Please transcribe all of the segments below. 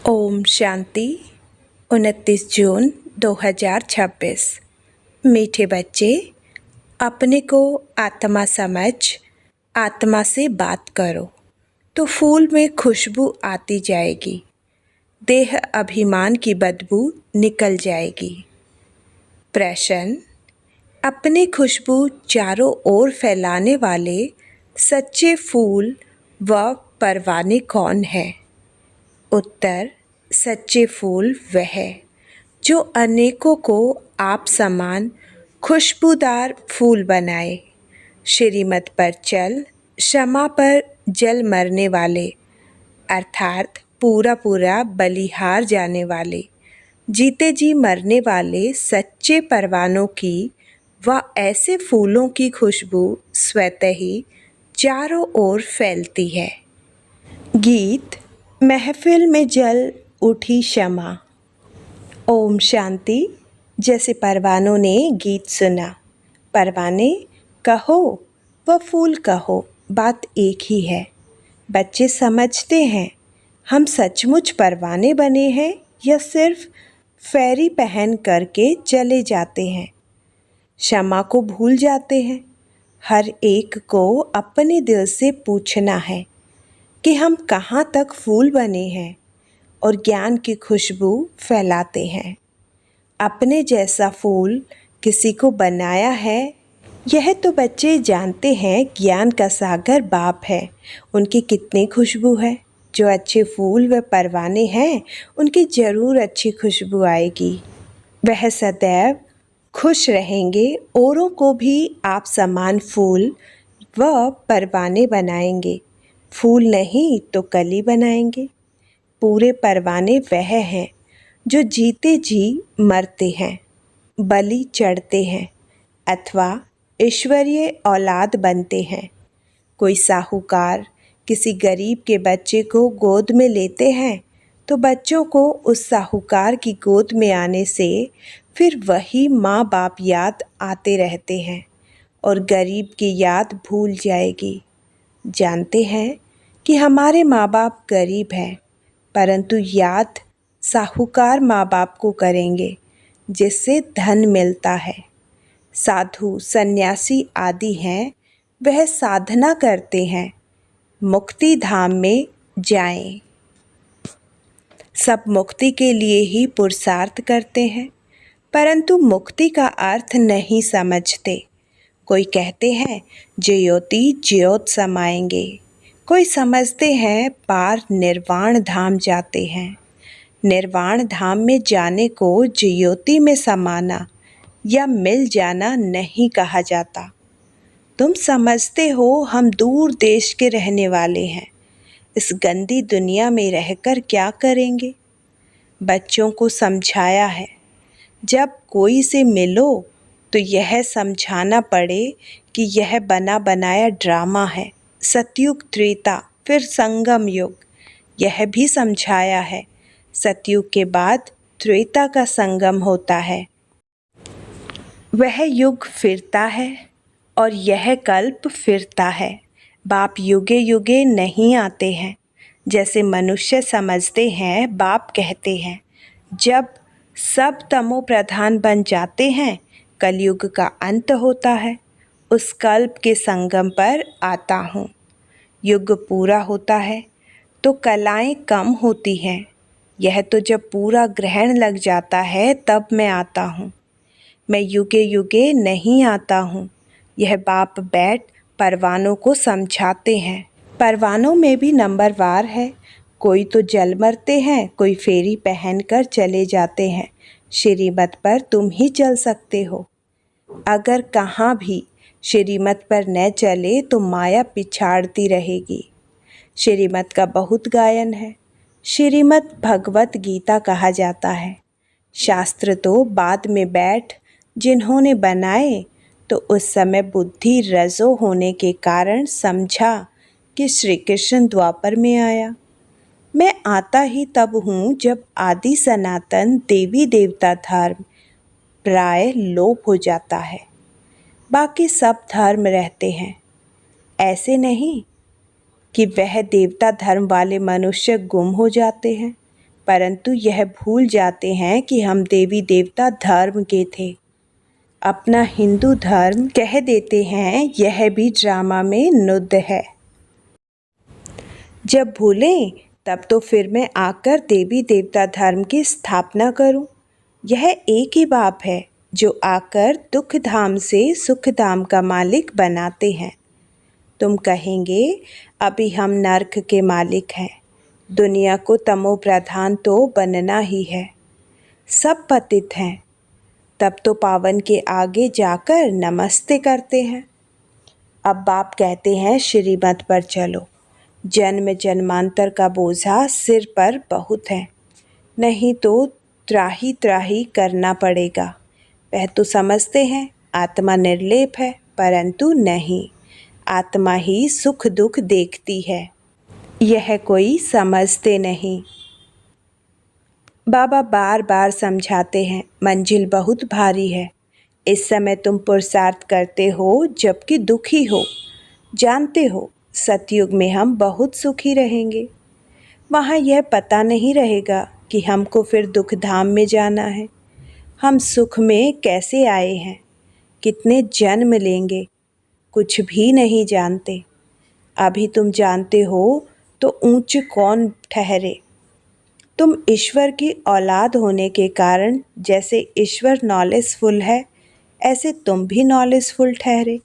ओम शांति। 29 जून 2026। मीठे बच्चे, अपने को आत्मा समझ आत्मा से बात करो तो फूल में खुशबू आती जाएगी, देह अभिमान की बदबू निकल जाएगी। प्रश्न: अपनी खुशबू चारों ओर फैलाने वाले सच्चे फूल व परवाने कौन हैं? उत्तर: सच्चे फूल वह जो अनेकों को आप समान खुशबूदार फूल बनाए। श्रीमत पर चल क्षमा पर जल मरने वाले, अर्थात पूरा पूरा बलिहार जाने वाले, जीते जी मरने वाले सच्चे परवानों की व ऐसे फूलों की खुशबू स्वतः ही चारों ओर फैलती है। गीत: महफिल में जल उठी शमा। ओम शांति। जैसे परवानों ने गीत सुना, परवाने कहो व फूल कहो, बात एक ही है। बच्चे समझते हैं हम सचमुच परवाने बने हैं या सिर्फ फेरी पहन करके चले जाते हैं। क्षमा को भूल जाते हैं। हर एक को अपने दिल से पूछना है कि हम कहाँ तक फूल बने हैं और ज्ञान की खुशबू फैलाते हैं। अपने जैसा फूल किसी को बनाया है, यह तो बच्चे जानते हैं। ज्ञान का सागर बाप है, उनकी कितनी खुशबू है। जो अच्छे फूल व परवाने हैं, उनकी ज़रूर अच्छी खुशबू आएगी। वह सदैव खुश रहेंगे, औरों को भी आप समान फूल व परवाने बनाएंगे। फूल नहीं तो कली बनाएंगे। पूरे परवाने वह हैं जो जीते जी मरते हैं, बलि चढ़ते हैं अथवा ईश्वरीय औलाद बनते हैं। कोई साहूकार किसी गरीब के बच्चे को गोद में लेते हैं तो बच्चों को उस साहूकार की गोद में आने से फिर वही माँ बाप याद आते रहते हैं और गरीब की याद भूल जाएगी। जानते हैं कि हमारे माँ बाप गरीब हैं, परंतु याद साहूकार माँ बाप को करेंगे जिससे धन मिलता है। साधु सन्यासी आदि हैं, वह साधना करते हैं मुक्ति धाम में जाएं। सब मुक्ति के लिए ही पुरुषार्थ करते हैं, परंतु मुक्ति का अर्थ नहीं समझते। कोई कहते हैं ज्योति ज्योत समाएंगे, कोई समझते हैं पार निर्वाण धाम जाते हैं। निर्वाण धाम में जाने को ज्योति में समाना या मिल जाना नहीं कहा जाता। तुम समझते हो हम दूर देश के रहने वाले हैं, इस गंदी दुनिया में रहकर क्या करेंगे। बच्चों को समझाया है, जब कोई से मिलो तो यह समझाना पड़े कि यह बना बनाया ड्रामा है। सतयुग त्रेता फिर संगम युग, यह भी समझाया है। सतयुग के बाद त्रेता का संगम होता है, वह युग फिरता है और यह कल्प फिरता है। बाप युगे युगे नहीं आते हैं जैसे मनुष्य समझते हैं। बाप कहते हैं जब सब तमो प्रधान बन जाते हैं, कलयुग का अंत होता है, उस कल्प के संगम पर आता हूँ। युग पूरा होता है तो कलाएं कम होती हैं। यह तो जब पूरा ग्रहण लग जाता है तब मैं आता हूँ। मैं युगे युगे नहीं आता हूँ। यह बाप बैठ परवानों को समझाते हैं। परवानों में भी नंबरवार है, कोई तो जल मरते हैं, कोई फेरी पहनकर चले जाते हैं। श्रीमत पर तुम ही चल सकते हो। अगर कहाँ भी श्रीमत पर न चले तो माया पिछाड़ती रहेगी। श्रीमत का बहुत गायन है। श्रीमत भगवत गीता कहा जाता है। शास्त्र तो बाद में बैठ जिन्होंने बनाए तो उस समय बुद्धि रजो होने के कारण समझा कि श्री कृष्ण द्वापर में आया। मैं आता ही तब हूँ जब आदि सनातन देवी देवता धर्म प्राय लोप हो जाता है, बाकी सब धर्म रहते हैं। ऐसे नहीं कि वह देवता धर्म वाले मनुष्य गुम हो जाते हैं। परंतु यह भूल जाते हैं कि हम देवी देवता धर्म के थे। अपना हिंदू धर्म कह देते हैं, यह भी ड्रामा में नुद्ध है। जब भूलें तब तो फिर मैं आकर देवी देवता धर्म की स्थापना करूं। यह एक ही बाप है जो आकर दुख धाम से सुख धाम का मालिक बनाते हैं। तुम कहेंगे अभी हम नर्क के मालिक हैं, दुनिया को तमो प्रधान तो बनना ही है, सब पतित हैं, तब तो पावन के आगे जाकर नमस्ते करते हैं। अब बाप कहते हैं श्रीमत पर चलो, जन्म जन्मांतर का बोझा सिर पर बहुत है, नहीं तो त्राही त्राही करना पड़ेगा। वह तो समझते हैं आत्मा निर्लेप है, परंतु नहीं, आत्मा ही सुख दुख देखती है, यह कोई समझते नहीं। बाबा बार बार समझाते हैं मंजिल बहुत भारी है। इस समय तुम पुरुषार्थ करते हो जबकि दुखी हो। जानते हो सतयुग में हम बहुत सुखी रहेंगे। वहाँ यह पता नहीं रहेगा कि हमको फिर दुख धाम में जाना है। हम सुख में कैसे आए हैं, कितने जन्म लेंगे, कुछ भी नहीं जानते। अभी तुम जानते हो तो ऊंच कौन ठहरे। तुम ईश्वर की औलाद होने के कारण जैसे ईश्वर नॉलेजफुल है, ऐसे तुम भी नॉलेजफुल ठहरे।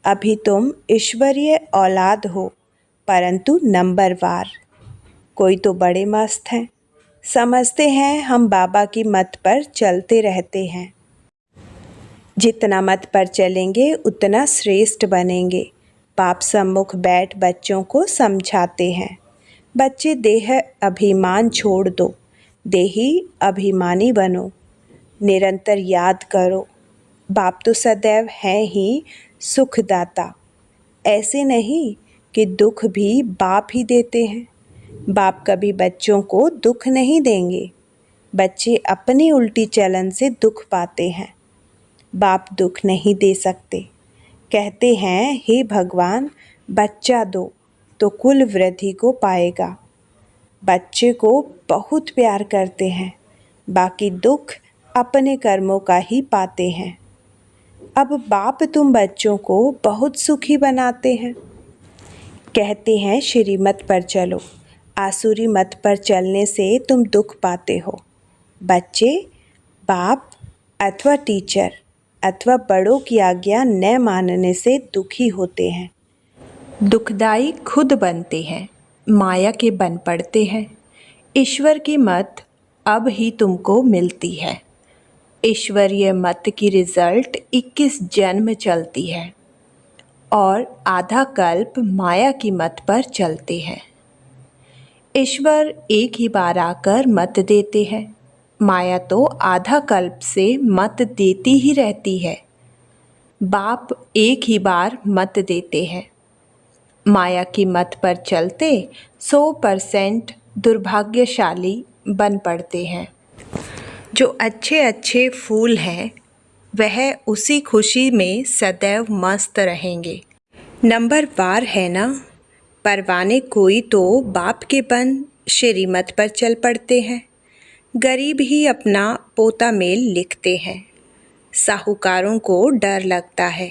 अभी तुम ईश्वरीय औलाद हो, परंतु नंबरवार। कोई तो बड़े मस्त हैं, समझते हैं हम बाबा की मत पर चलते रहते हैं। जितना मत पर चलेंगे उतना श्रेष्ठ बनेंगे। बाप सम्मुख बैठ बच्चों को समझाते हैं, बच्चे देह अभिमान छोड़ दो, देही अभिमानी बनो, निरंतर याद करो। बाप तो सदैव हैं ही सुखदाता। ऐसे नहीं कि दुख भी बाप ही देते हैं। बाप कभी बच्चों को दुख नहीं देंगे। बच्चे अपनी उल्टी चलन से दुख पाते हैं। बाप दुख नहीं दे सकते। कहते हैं हे भगवान बच्चा दो तो कुल वृद्धि को पाएगा। बच्चे को बहुत प्यार करते हैं, बाकी दुख अपने कर्मों का ही पाते हैं। अब बाप तुम बच्चों को बहुत सुखी बनाते हैं। कहते हैं श्रीमत पर चलो, आसुरी मत पर चलने से तुम दुख पाते हो। बच्चे बाप अथवा टीचर अथवा बड़ों की आज्ञा न मानने से दुखी होते हैं। दुखदाई खुद बनते हैं, माया के बन पड़ते हैं। ईश्वर की मत अब ही तुमको मिलती है। ईश्वरीय मत की रिजल्ट 21 जन्म चलती है और आधा कल्प माया की मत पर चलते हैं। ईश्वर एक ही बार आकर मत देते हैं, माया तो आधा कल्प से मत देती ही रहती है। बाप एक ही बार मत देते हैं। माया की मत पर चलते 100% दुर्भाग्यशाली बन पड़ते हैं। जो अच्छे अच्छे फूल हैं वह उसी खुशी में सदैव मस्त रहेंगे। नंबर वार है ना, परवाने कोई तो बाप के बन श्रीमत पर चल पड़ते हैं। गरीब ही अपना पोता मेल लिखते हैं। साहूकारों को डर लगता है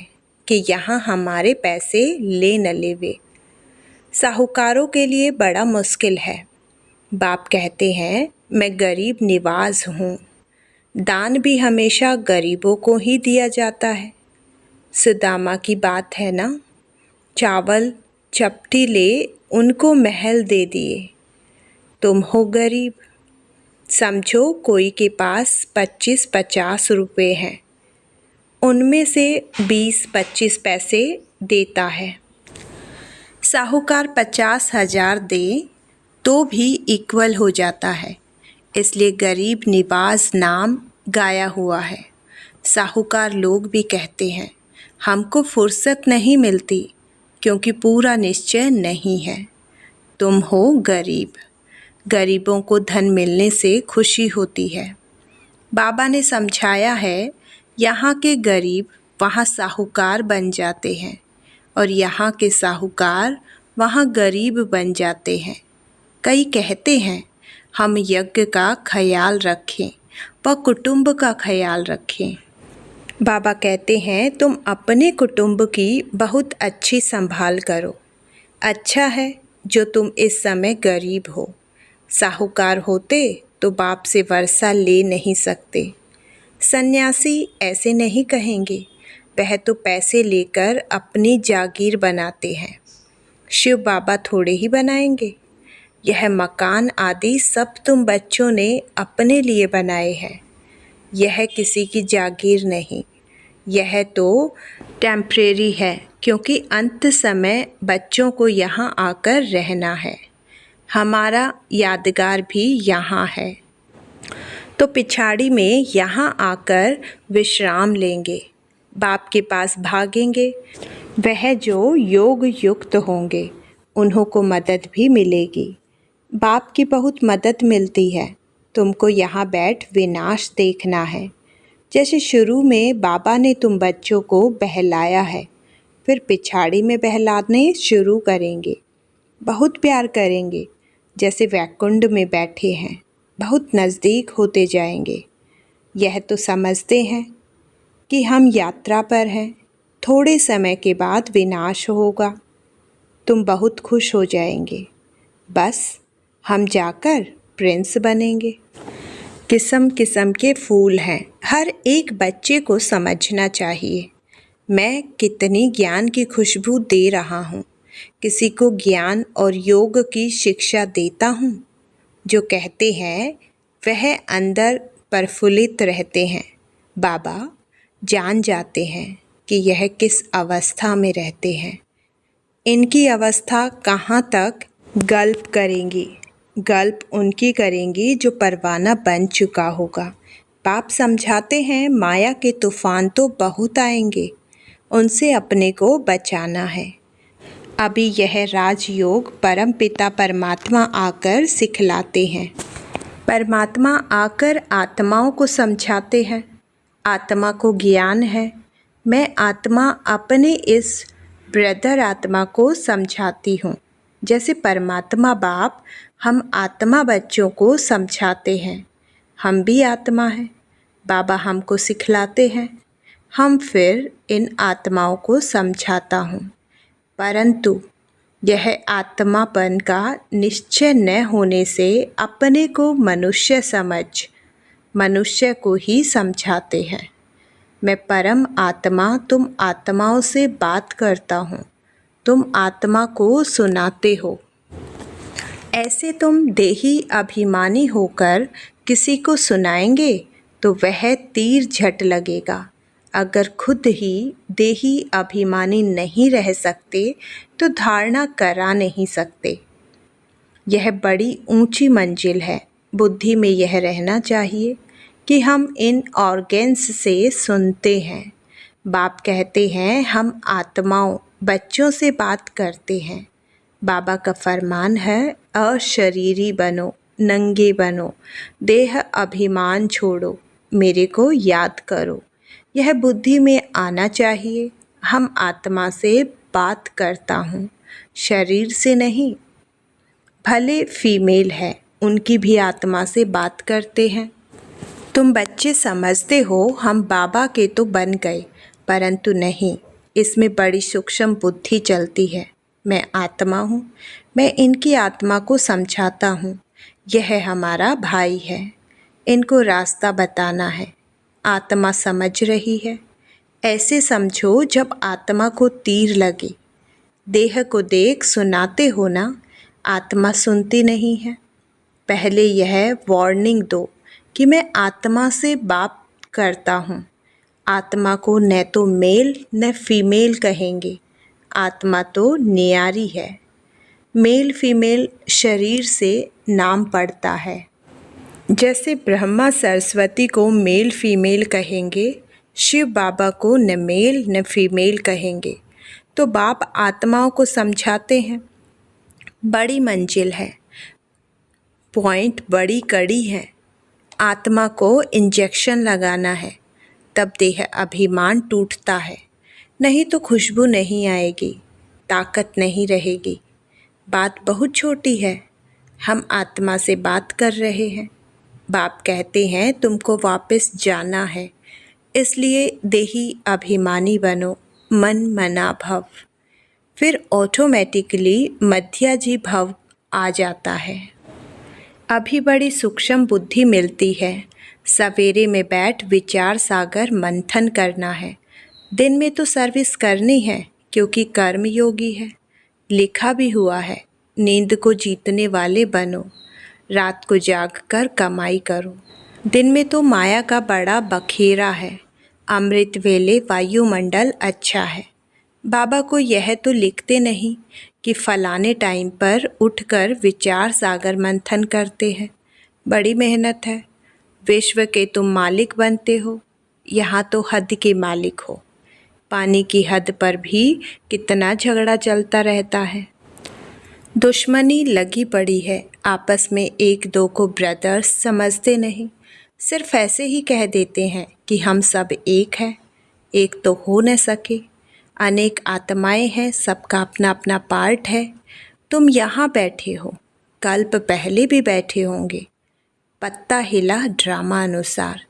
कि यहाँ हमारे पैसे ले न लेवे। साहूकारों के लिए बड़ा मुश्किल है। बाप कहते हैं मैं गरीब निवाज हूँ। दान भी हमेशा गरीबों को ही दिया जाता है। सुदामा की बात है ना, चावल चपटी ले उनको महल दे दिए। तुम हो गरीब, समझो कोई के पास 25-50 रुपये हैं, उनमें से 20-25 पैसे देता है। साहूकार 50,000 दे तो भी इक्वल हो जाता है, इसलिए गरीब निवाज नाम गाया हुआ है। साहूकार लोग भी कहते हैं हमको फुर्सत नहीं मिलती क्योंकि पूरा निश्चय नहीं है। तुम हो गरीब, गरीबों को धन मिलने से खुशी होती है। बाबा ने समझाया है यहाँ के गरीब वहाँ साहूकार बन जाते हैं और यहाँ के साहूकार वहाँ गरीब बन जाते हैं। कई कहते हैं हम यज्ञ का ख्याल रखें व कुटुंब का ख्याल रखें। बाबा कहते हैं तुम अपने कुटुंब की बहुत अच्छी संभाल करो। अच्छा है जो तुम इस समय गरीब हो। साहूकार होते तो बाप से वर्षा ले नहीं सकते। सन्यासी ऐसे नहीं कहेंगे, वह तो पैसे लेकर अपनी जागीर बनाते हैं। शिव बाबा थोड़े ही बनाएंगे। यह मकान आदि सब तुम बच्चों ने अपने लिए बनाए हैं। यह किसी की जागीर नहीं, यह तो टेम्परेरी है, क्योंकि अंत समय बच्चों को यहाँ आकर रहना है। हमारा यादगार भी यहाँ है, तो पिछाड़ी में यहाँ आकर विश्राम लेंगे। बाप के पास भागेंगे। वह जो योग युक्त होंगे उन्हों को मदद भी मिलेगी। बाप की बहुत मदद मिलती है। तुमको यहाँ बैठ विनाश देखना है। जैसे शुरू में बाबा ने तुम बच्चों को बहलाया है, फिर पिछाड़ी में बहलाने शुरू करेंगे। बहुत प्यार करेंगे, जैसे वैकुंठ में बैठे हैं, बहुत नज़दीक होते जाएंगे। यह तो समझते हैं कि हम यात्रा पर हैं, थोड़े समय के बाद विनाश होगा। तुम बहुत खुश हो जाएंगे। बस हम जाकर प्रिंस बनेंगे। किस्म किस्म के फूल हैं, हर एक बच्चे को समझना चाहिए। मैं कितनी ज्ञान की खुशबू दे रहा हूँ। किसी को ज्ञान और योग की शिक्षा देता हूँ। जो कहते हैं वह अंदर प्रफुल्लित रहते हैं। बाबा जान जाते हैं कि यह किस अवस्था में रहते हैं। इनकी अवस्था कहाँ तक गल्प करेंगी। गल्प उनकी करेंगी जो परवाना बन चुका होगा। बाप समझाते हैं माया के तूफान तो बहुत आएंगे, उनसे अपने को बचाना है। अभी यह राजयोग परम पिता परमात्मा आकर सिखलाते हैं। परमात्मा आकर आत्माओं को समझाते हैं। आत्मा को ज्ञान है। मैं आत्मा अपने इस ब्रदर आत्मा को समझाती हूँ, जैसे परमात्मा बाप हम आत्मा बच्चों को समझाते हैं। हम भी आत्मा हैं। बाबा हमको सिखलाते हैं, हम फिर इन आत्माओं को समझाता हूँ। परंतु यह आत्मापन का निश्चय न होने से अपने को मनुष्य समझ मनुष्य को ही समझाते हैं। मैं परम आत्मा तुम आत्माओं से बात करता हूँ, तुम आत्मा को सुनाते हो। ऐसे तुम देही अभिमानी होकर किसी को सुनाएंगे तो वह तीर झट लगेगा। अगर खुद ही देही अभिमानी नहीं रह सकते तो धारणा करा नहीं सकते। यह बड़ी ऊंची मंजिल है। बुद्धि में यह रहना चाहिए कि हम इन ऑर्गेन्स से सुनते हैं। बाप कहते हैं हम आत्माओं बच्चों से बात करते हैं। बाबा का फरमान है अशरीरी बनो, नंगे बनो, देह अभिमान छोड़ो, मेरे को याद करो। यह बुद्धि में आना चाहिए। हम आत्मा से बात करता हूँ, शरीर से नहीं। भले फीमेल है, उनकी भी आत्मा से बात करते हैं। तुम बच्चे समझते हो हम बाबा के तो बन गए, परंतु नहीं, इसमें बड़ी सूक्ष्म बुद्धि चलती है। मैं आत्मा हूँ, मैं इनकी आत्मा को समझाता हूँ। यह हमारा भाई है, इनको रास्ता बताना है। आत्मा समझ रही है। ऐसे समझो जब आत्मा को तीर लगे। देह को देख सुनाते हो ना, आत्मा सुनती नहीं है। पहले यह वार्निंग दो कि मैं आत्मा से बात करता हूँ। आत्मा को न तो मेल न फीमेल कहेंगे। आत्मा तो न्यारी है। मेल फीमेल शरीर से नाम पड़ता है। जैसे ब्रह्मा सरस्वती को मेल फीमेल कहेंगे, शिव बाबा को न मेल न फीमेल कहेंगे। तो बाप आत्माओं को समझाते हैं बड़ी मंजिल है, पॉइंट बड़ी कड़ी है। आत्मा को इंजेक्शन लगाना है, तब देह अभिमान टूटता है। नहीं तो खुशबू नहीं आएगी, ताकत नहीं रहेगी। बात बहुत छोटी है। हम आत्मा से बात कर रहे हैं। बाप कहते हैं तुमको वापस जाना है, इसलिए देही अभिमानी बनो, मन मना भव। फिर ऑटोमेटिकली मध्याजी भव आ जाता है। अभी बड़ी सूक्ष्म बुद्धि मिलती है। सवेरे में बैठ विचार सागर मंथन करना है। दिन में तो सर्विस करनी है क्योंकि कर्म योगी है। लिखा भी हुआ है, नींद को जीतने वाले बनो, रात को जाग कर कमाई करो। दिन में तो माया का बड़ा बखेरा है। अमृत वेले वायुमंडल अच्छा है। बाबा को यह तो लिखते नहीं कि फलाने टाइम पर उठकर विचार सागर मंथन करते हैं। बड़ी मेहनत है। विश्व के तुम मालिक बनते हो, यहाँ तो हद के मालिक हो। पानी की हद पर भी कितना झगड़ा चलता रहता है। दुश्मनी लगी पड़ी है। आपस में एक दो को ब्रदर्स समझते नहीं, सिर्फ ऐसे ही कह देते हैं कि हम सब एक हैं। एक तो हो न सके। अनेक आत्माएं हैं, सबका अपना अपना पार्ट है। तुम यहाँ बैठे हो, कल्प पहले भी बैठे होंगे। पत्ता हिला ड्रामा अनुसार,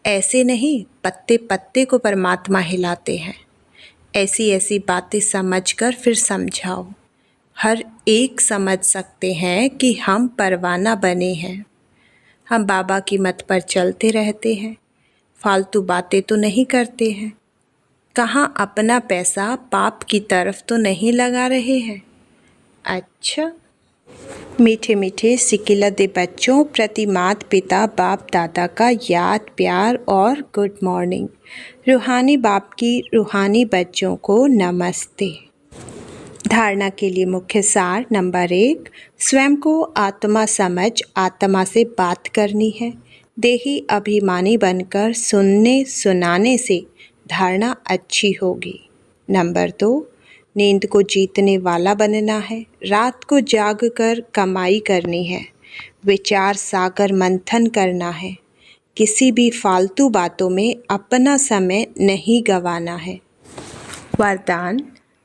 ऐसे नहीं पत्ते पत्ते को परमात्मा हिलाते हैं। ऐसी ऐसी बातें समझकर फिर समझाओ। हर एक समझ सकते हैं कि हम परवाना बने हैं। हम बाबा की मत पर चलते रहते हैं, फालतू बातें तो नहीं करते हैं। कहाँ अपना पैसा पाप की तरफ तो नहीं लगा रहे हैं। अच्छा, मीठे मीठे सिकिलते बच्चों प्रति माता पिता बाप दादा का याद प्यार और गुड मॉर्निंग। रूहानी बाप की रूहानी बच्चों को नमस्ते। धारणा के लिए मुख्य सार नंबर 1, स्वयं को आत्मा समझ आत्मा से बात करनी है। देही अभिमानी बनकर सुनने सुनाने से धारणा अच्छी होगी। नंबर 2, नींद को जीतने वाला बनना है। रात को जाग कर कमाई करनी है। विचार सागर मंथन करना है। किसी भी फालतू बातों में अपना समय नहीं गंवाना है। वरदान,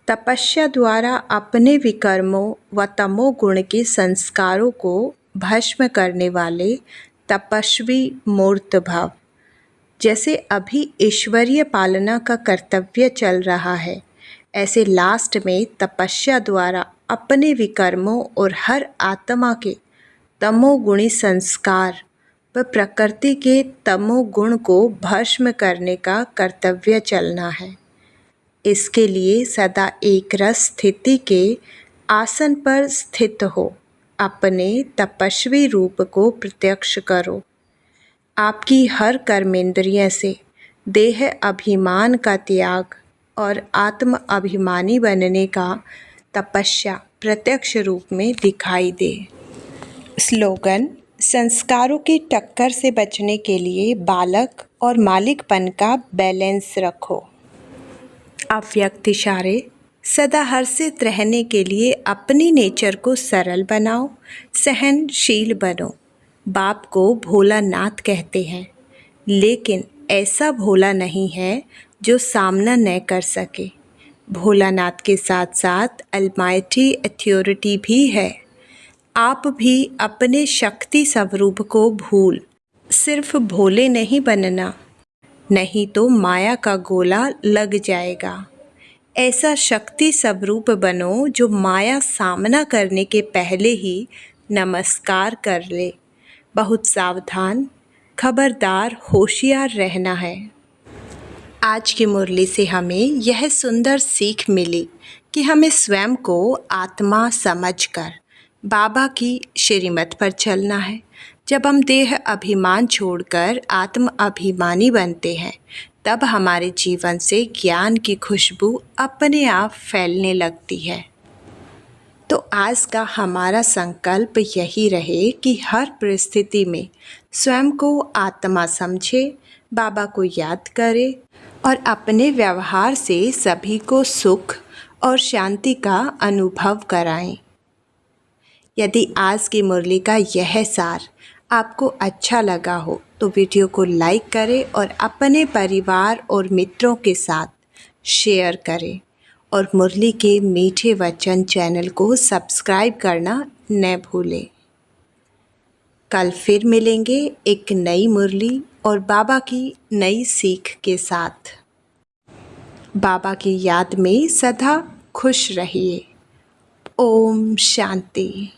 तपस्या द्वारा अपने विकर्मों व तमोगुण के संस्कारों को भस्म करने वाले तपस्वी मूर्त भव। जैसे अभी ईश्वरीय पालना का कर्तव्य चल रहा है, ऐसे लास्ट में तपस्या द्वारा अपने विकर्मों और हर आत्मा के तमोगुणी संस्कार व प्रकृति के तमोगुण को भस्म करने का कर्तव्य चलना है। इसके लिए सदा एक रस स्थिति के आसन पर स्थित हो अपने तपस्वी रूप को प्रत्यक्ष करो। आपकी हर कर्मेंद्रिय से देह अभिमान का त्याग और आत्म अभिमानी बनने का तपस्या प्रत्यक्ष रूप में दिखाई दे। स्लोगन, संस्कारों की टक्कर से बचने के लिए बालक और मालिकपन का बैलेंस रखो। अव्यक्त इशारे, सदा हर्षित रहने के लिए अपनी नेचर को सरल बनाओ, सहनशील बनो। बाप को भोलानाथ कहते हैं, लेकिन ऐसा भोला नहीं है जो सामना न कर सके। भोलानाथ के साथ साथ अलमाइटी अथॉरिटी भी है। आप भी अपने शक्ति स्वरूप को भूल सिर्फ भोले नहीं बनना, नहीं तो माया का गोला लग जाएगा। ऐसा शक्ति स्वरूप बनो जो माया सामना करने के पहले ही नमस्कार कर ले। बहुत सावधान, खबरदार, होशियार रहना है। आज की मुरली से हमें यह सुंदर सीख मिली कि हमें स्वयं को आत्मा समझकर बाबा की श्रीमत पर चलना है। जब हम देह अभिमान छोड़कर आत्म अभिमानी बनते हैं, तब हमारे जीवन से ज्ञान की खुशबू अपने आप फैलने लगती है। तो आज का हमारा संकल्प यही रहे कि हर परिस्थिति में स्वयं को आत्मा समझे, बाबा को याद करे और अपने व्यवहार से सभी को सुख और शांति का अनुभव कराएं। यदि आज की मुरली का यह सार आपको अच्छा लगा हो तो वीडियो को लाइक करें और अपने परिवार और मित्रों के साथ शेयर करें और मुरली के मीठे वचन चैनल को सब्सक्राइब करना न भूलें। कल फिर मिलेंगे एक नई मुरली और बाबा की नई सीख के साथ। बाबा की याद में सदा खुश रहिए। ओम शांति।